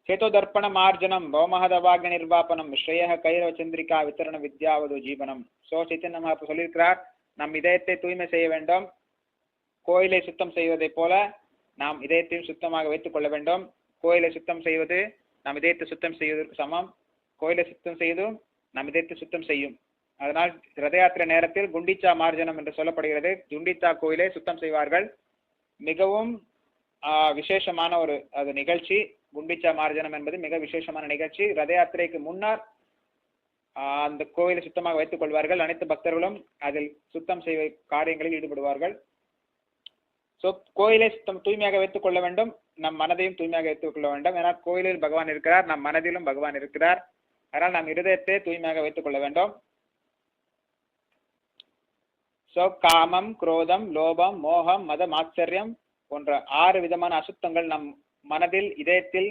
சேதோதர்ப்பண மார்ஜனம் பௌமஹதவாக்ய நிர்வாபனம் ஸ்ரேய கைரவ சந்திரிகா வித்தரண வித்யாவது ஜீவனம். சைத்தன்ய மகாபுரு சொல்லியிருக்கிறார், நம் இதயத்தை தூய்மை செய்ய வேண்டும். கோயிலை சுத்தம் செய்வதை போல நாம் இதயத்தையும் சுத்தமாக வைத்துக் கொள்ள வேண்டும். கோயிலை சுத்தம் செய்வது நம் இதயத்தை சுத்தம் செய்வதற்கு சமம். கோயிலை சுத்தம் செய்வதும் நம் இதயத்தை சுத்தம் செய்யும். அதனால் ரத யாத்திரை நேரத்தில் குண்டிச்சா மார்ஜனம் என்று சொல்லப்படுகிறது. குண்டிச்சா கோயிலை சுத்தம் செய்வார்கள். மிகவும் விசேஷமான ஒரு நிகழ்ச்சி. குண்டிச்சா மார்ஜனம் என்பது மிக விசேஷமான நிகழ்ச்சி. ரத யாத்திரைக்கு முன்னர் அந்த கோயிலை சுத்தமாக வைத்துக் கொள்வார்கள். அனைத்து பக்தர்களும் அதில் சுத்தம் செய்வ காரியங்களில் ஈடுபடுவார்கள். கோயிலை தூய்மையாக வைத்துக் கொள்ள வேண்டும். நம் மனதையும் தூய்மையாக வைத்துக் கொள்ள வேண்டும். ஏன்னா கோயிலில் பகவான் இருக்கிறார், நம் மனதிலும் பகவான் இருக்கிறார். அதனால் நம் இருதயத்தை தூய்மையாக வைத்துக் கொள்ள வேண்டும். காமம், குரோதம், லோபம், மோகம், மதம், ஆச்சரியம் போன்ற 6 விதமான அசுத்தங்கள் நம் மனதில் இதயத்தில்